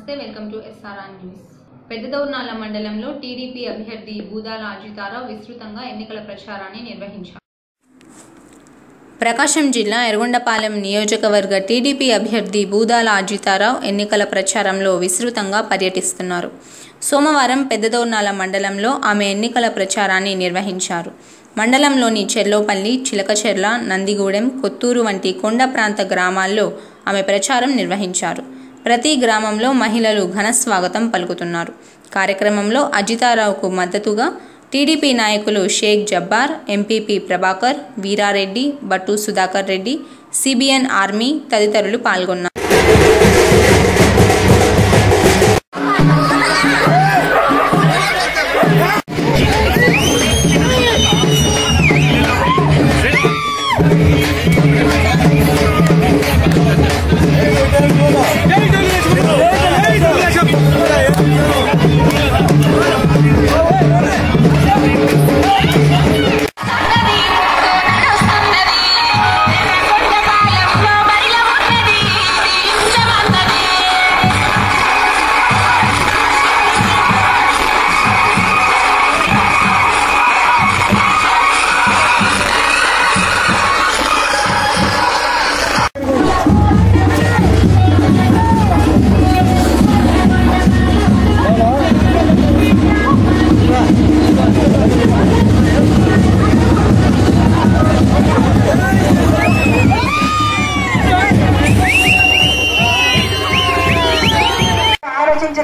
నమస్తే welcome to SRR news. పెద్దదౌర్నాల మండలంలో TDP అభ్యర్థి బూదాల అజితారావు విస్తృతంగా ఎన్నికల ప్రచారాన్ని నిర్వహించారు. ప్రకాశం జిల్లా ఎర్రగొండపాలెం నియోజకవర్గ టీడీపీ అభ్యర్థి బూదాల అజితారావు ఎన్నికల ప్రచారంలో విస్తృతంగా పర్యటిస్తున్నారు. సోమవారం పెద్దదౌర్నాల మండలంలో ఆమె ఎన్నికల ప్రచారాన్ని నిర్వహించారు. మండలంలోని చెర్లోపల్లి, చిలకచెర్ల, నందిగూడెం, కొత్తూరు వంటి కొండ ప్రాంత గ్రామాల్లో ఆమె ప్రచారం నిర్వహించారు. ప్రతి గ్రామంలో మహిళలు ఘన స్వాగతం పలుకుతున్నారు. కార్యక్రమంలో అజితారావుకు మద్దతుగా టీడీపీ నాయకులు షేక్ జబ్బార్, ఎంపీపీ ప్రభాకర్, వీరారెడ్డి, బట్టు సుధాకర్ రెడ్డి, సిబిఎన్ ఆర్మీ తదితరులు పాల్గొన్నారు.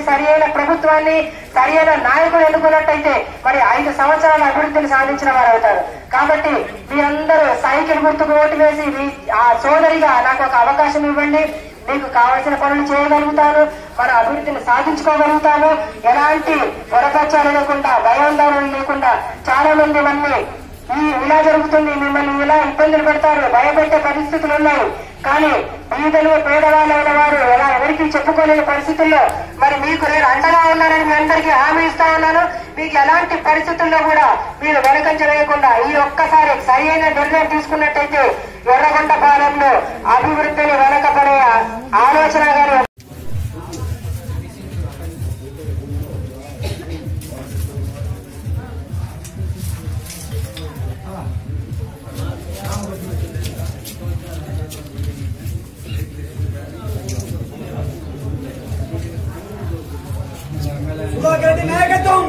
సరైన ప్రభుత్వాన్ని సరైన నాయకులు ఎన్నుకున్నట్టయితే మరి 5 సంవత్సరాల అభివృద్ధిని సాధించిన వారు అవుతారు. కాబట్టి మీరందరూ సైకిల్ గుర్తుకు ఓటు వేసి ఆ సోదరిగా నాకు ఒక అవకాశం ఇవ్వండి, మీకు కావాల్సిన పనులు చేయగలుగుతాను, మన అభివృద్ధిని సాధించుకోగలుగుతాము. ఎలాంటి వరపచ్చాలు లేకుండా, భయాందోళన లేకుండా చాలా మంది మళ్ళీ ఇలా జరుగుతుంది, మిమ్మల్ని ఇలా ఇబ్బందులు పెడతారు, భయపెట్టే పరిస్థితులు ఉన్నాయి. కానీ బీదలు పేదవాళ్ళైన వారు ఎలా ఎవరికి చెప్పుకోలేని పరిస్థితుల్లో మరి మీకు నేను అండగా ఉన్నానని మీ అందరికీ హామీ ఇస్తా ఉన్నాను. మీకు ఎలాంటి పరిస్థితుల్లో కూడా మీరు వెనకంజ వేయకుండా ఈ ఒక్కసారి సరైన నిర్ణయం తీసుకున్నట్టయితే ఎర్రగొండపాలెంలో అభివృద్ధిని వెనకబడే ఆలోచన గారు నాయకత్వం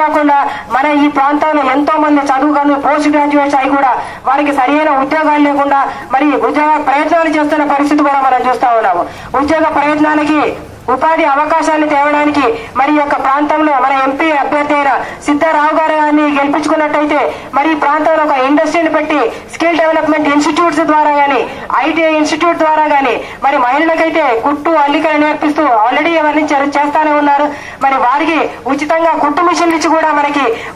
అంతేకాకుండా మన ఈ ప్రాంతంలో ఎంతో మంది చదువుకొని పోస్ట్ గ్రాడ్యుయేట్స్ అయి కూడా వారికి సరైన ఉద్యోగాలు లేకుండా మరి ఉద్యోగ ప్రయత్నాలు చేస్తున్న పరిస్థితి కూడా మనం చూస్తా ఉన్నాము. ఉద్యోగ ప్రయత్నానికి ఉపాధి అవకాశాలు తేవడానికి మరి యొక్క ప్రాంతంలో మన ఎంపీ అభ్యర్థి అయిన సిద్ధారావు గారిని గెలిపించుకున్నట్టయితే మరి ఈ ప్రాంతంలో ఒక ఇండస్ట్రీని పెట్టి స్కిల్ డెవలప్మెంట్ ఇన్స్టిట్యూట్స్ ద్వారా గానీ ఐటీఐ ఇన్స్టిట్యూట్ ద్వారా గానీ మరి మహిళలకైతే కుట్టు అల్లికలు నేర్పిస్తూ ఆల్రెడీ అవన్నీ చేస్తానే ఉన్నారు. మరి వారికి ఉచితంగా కుట్టు మిషన్లు ఇచ్చి కూడా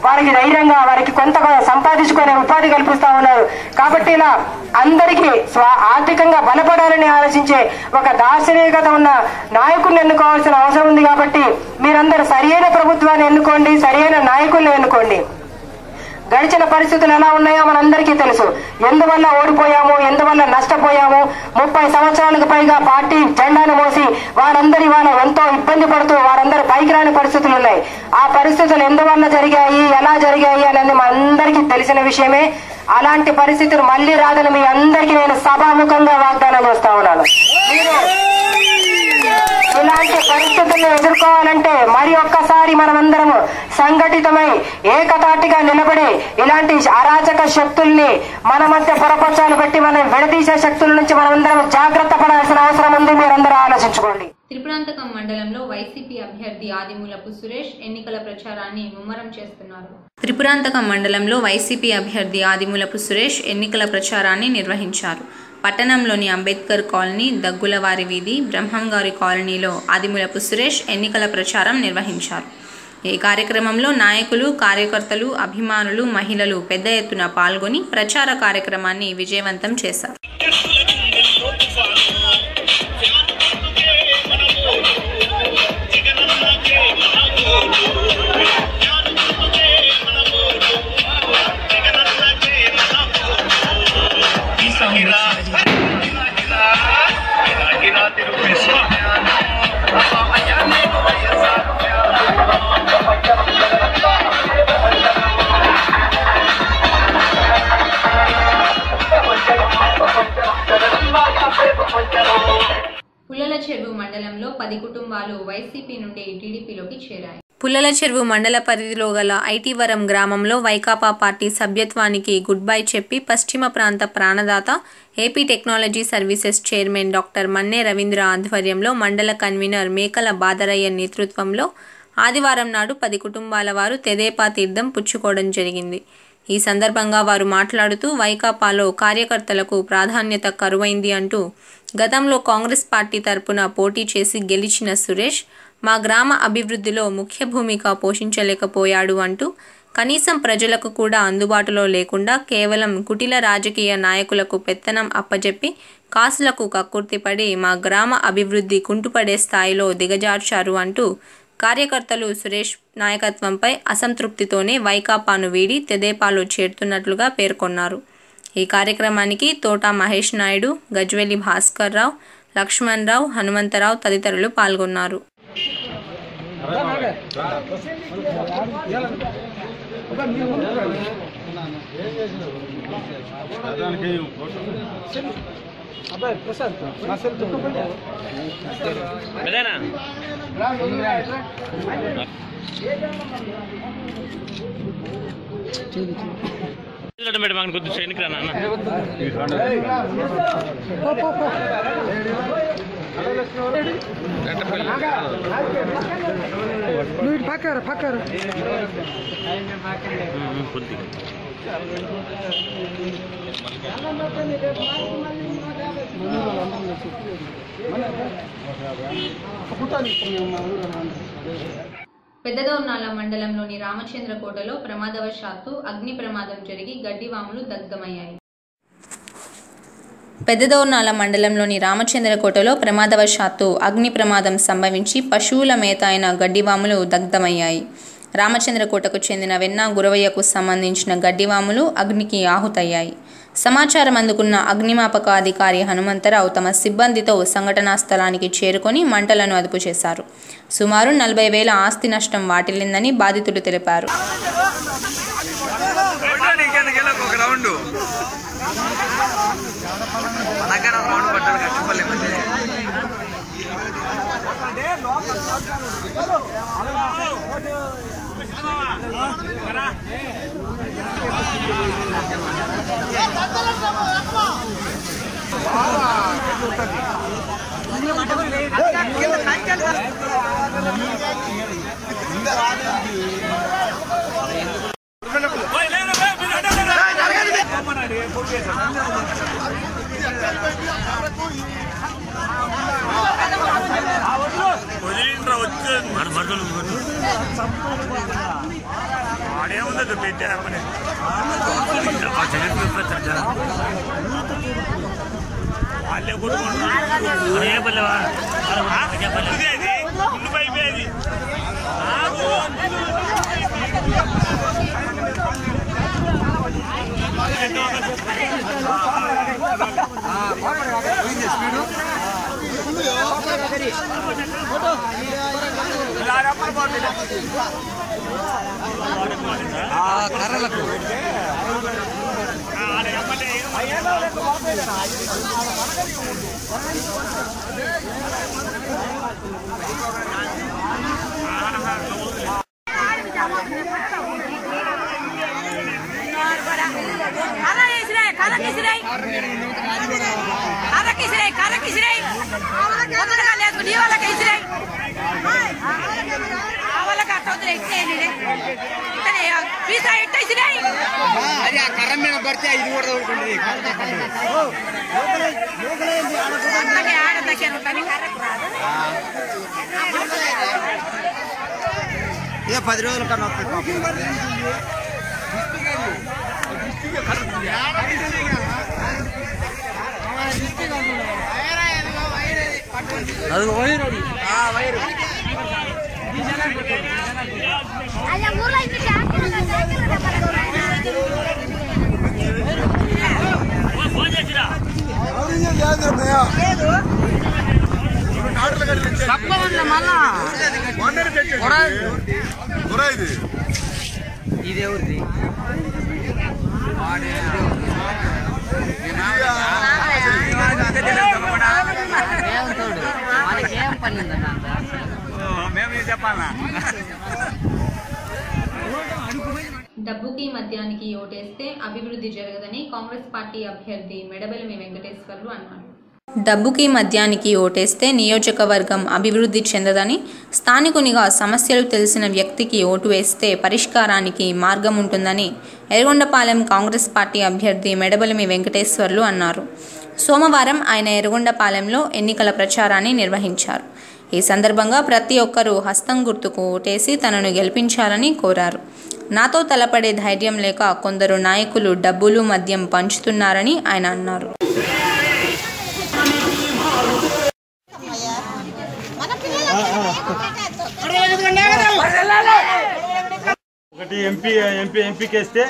వారికి ధైర్యంగా వారికి కొంత సంపాదించుకునే ఉపాధి కల్పిస్తా ఉన్నారు. కాబట్టి ఇలా అందరికీ ఆర్థికంగా బలపడాలని ఆలోచించే ఒక దార్శనికత ఉన్న నాయకుడిని ఎన్నుకోవాల్సిన అవసరం ఉంది. కాబట్టి మీరందరూ సరియైన ప్రభుత్వాన్ని ఎన్నుకోండి, సరియైన నాయకుల్ని ఎన్నుకోండి. గడిచిన పరిస్థితులు ఎలా ఉన్నాయో మనందరికీ తెలుసు. ఎందువల్ల ఓడిపోయాము, ఎందువల్ల నష్టపోయాము. 30 సంవత్సరాలకు పైగా పార్టీ జెండాను మోసి వారందరి వాళ్ళ ఎంతో ఇబ్బంది పడుతూ వారందరూ పైకి రాని పరిస్థితులు ఉన్నాయి. ఆ పరిస్థితులు ఎందువల్ల జరిగాయి, ఎలా జరిగాయి అనేది మనందరికీ తెలిసిన విషయమే. అలాంటి పరిస్థితులు మళ్లీ రాదని మీ అందరికీ నేను సభాముఖంగా వాగ్దానం చేస్తా ఉన్నాను. మీరు ఇలాంటి పరిస్థితులను ఎదుర్కోవాలంటే మరి ఒక్కసారి మనమందరము సంఘటితమై ఏకతాటిగా నిలబడి ఇలాంటి అరాచక శక్తుల్ని మన మధ్య పొరపచ్చాలు పెట్టి మనం విడదీసే శక్తుల నుంచి మనమందరం జాగ్రత్త పడాల్సిన అవసరం ఉంది. మీరందరూ ఆలోచించుకోండి. త్రిపురాంతకం మండలంలో వైసీపీ అభ్యర్థి ఆదిమూలపు సురేష్ ఎన్నికల ప్రచారాన్ని ముమ్మరం చేస్తున్నారు. త్రిపురాంతకం మండలంలో వైసీపీ అభ్యర్థి ఆదిమూలపు సురేష్ ఎన్నికల ప్రచారాన్ని నిర్వహించారు. పట్టణంలోని అంబేద్కర్ కాలనీ, దగ్గులవారి వీధి, బ్రహ్మంగారి కాలనీలో ఆదిమూలపు సురేష్ ఎన్నికల ప్రచారం నిర్వహించారు. ఈ కార్యక్రమంలో నాయకులు, కార్యకర్తలు, అభిమానులు, మహిళలు పెద్ద ఎత్తున పాల్గొని ప్రచార కార్యక్రమాన్ని విజయవంతం చేశారు. పుల్లల చెరువు మండలంలో 10 కుటుంబాలు వైసీపీ నుండి టీడీపీలోకి చేరాయి. పుల్లల చెరువు మండల పరిధిలో గల ఐటీవరం గ్రామంలో వైకాపా పార్టీ సభ్యత్వానికి గుడ్ బై చెప్పి పశ్చిమ ప్రాంత ప్రాణదాత AP technology services chairman doctor Manne Ravindra ఆధ్వర్యంలో మండల కన్వీనర్ మేకల బాదరయ్య నేతృత్వంలో ఆదివారం నాడు 10 కుటుంబాల వారు తెదేపా తీర్థం పుచ్చుకోవడం జరిగింది. ఈ సందర్భంగా వారు మాట్లాడుతూ వైకాపాలో కార్యకర్తలకు ప్రాధాన్యత కరువైంది అంటూ గతంలో కాంగ్రెస్ పార్టీ తరపున పోటీ చేసి గెలిచిన సురేష్ మా గ్రామ అభివృద్ధిలో ముఖ్య భూమిక పోషించలేకపోయాడు అంటూ కనీసం ప్రజలకు కూడా అందుబాటులో లేకుండా కేవలం కుటిల రాజకీయ నాయకులకు పెత్తనం అప్పజెప్పి కాసులకు కక్కుర్తిపడి మా గ్రామ అభివృద్ధి కుంటుపడే స్థాయిలో దిగజార్చారు అంటూ కార్యకర్తలు సురేష్ నాయకత్వంపై అసంతృప్తితోనే వైకాపాను వీడి తెదేపాలో చేరుతున్నట్లుగా పేర్కొన్నారు. ఈ కార్యక్రమానికి తోటా మహేష్ నాయుడు, గజ్వెల్లి భాస్కర్ రావు, లక్ష్మణ్ రావు, హనుమంతరావు తదితరులు పాల్గొన్నారు. మేడం కొద్దిగా చేయనికి రానా పెద్దదోర్నాల మండలంలోని రామచంద్రకోటలో ప్రమాదవశాత్తు అగ్ని ప్రమాదం జరిగి గడ్డివాములు దగ్ధమయ్యాయి. పెద్దదోర్నాల మండలంలోని రామచంద్రకోటలో ప్రమాదవశాత్తు అగ్ని ప్రమాదం సంభవించి పశువుల మేత అయిన గడ్డివాములు దగ్ధమయ్యాయి. రామచంద్రకోటకు చెందిన వెన్నా గురవయ్యకు సంబంధించిన గడ్డివాములు అగ్నికి ఆహుతయ్యాయి. సమాచారం అందుకున్న అగ్నిమాపక అధికారి హనుమంతరావు తమ సిబ్బందితో సంఘటనా స్థలానికి చేరుకొని మంటలను అదుపు చేశారు. సుమారు 40,000 ఆస్తి నష్టం వాటిల్లిందని బాధితులు తెలిపారు. వాడేముందో పెట్టారమ్మని వాళ్ళే కొట్టుకుంటున్నారు పైపోయేది కర్రలకు అది ఆ కర్ర మీద పడితే ఇది కూడా ఊరుకుంటుంది ఇక 10 రోజుల కన్నా అది వైరు ఇదే ఊరిది మనకేం పని మేము చెప్పాలా డబ్బుకి మద్యానికి ఓటేస్తే అభివృద్ధి జరగదని కాంగ్రెస్ పార్టీ అభ్యర్థి మెడబెలమి వెంకటేశ్వర్లు అన్నారు. డబ్బుకి మద్యానికి ఓటేస్తే నియోజకవర్గం అభివృద్ధి చెందదని, స్థానికునిగా సమస్యలు తెలిసిన వ్యక్తికి ఓటు వేస్తే పరిష్కారానికి మార్గం ఉంటుందని ఎర్రగొండపాలెం కాంగ్రెస్ పార్టీ అభ్యర్థి మెడబెలమి వెంకటేశ్వర్లు అన్నారు. సోమవారం ఆయన ఎర్రగొండపాలెంలో ఎన్నికల ప్రచారాన్ని నిర్వహించారు. ఈ సందర్భంగా ప్రతి ఒక్కరూ హస్తం గుర్తుకు ఓటేసి తనను గెలిపించాలని కోరారు. నాతో తలపడే ధైర్యం లేక కొందరు నాయకులు డబ్బులు మద్యం పంచుతున్నారని ఆయన అన్నారు. ఒకటి ఎంపీకి వేస్తే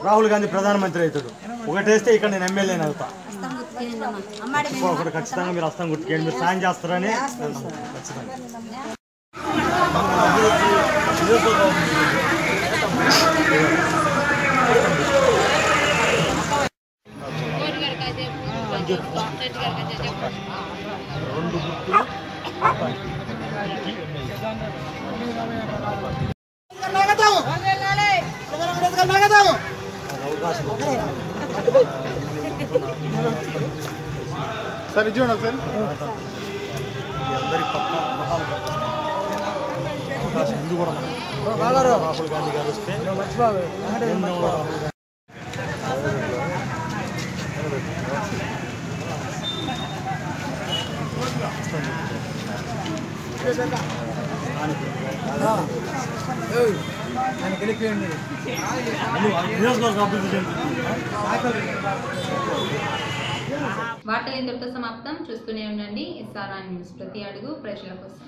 రాహుల్ గాంధీ ప్రధానమంత్రి అవుతాడు, ఒకటేస్తే ఇక్కడ నేను ఎమ్మెల్యేని అవుతా. ఒకటి ఖచ్చితంగా మీరు హస్తం గుర్తుకేయండి, మీరు సాయం చేస్తారని ఖచ్చితంగా. సార్ ఇది చూడండి సార్, అందరి పక్క అవకాశం ముందు కూడా రాహుల్ గాంధీ గారు వస్తే నియోజకవర్గం అభివృద్ధి చెందుతుంది. వార్తలు ఇంతటితో సమాప్తం. చూస్తూనే ఉండండి SRN న్యూస్, ప్రతి అడుగు ప్రజల కోసం.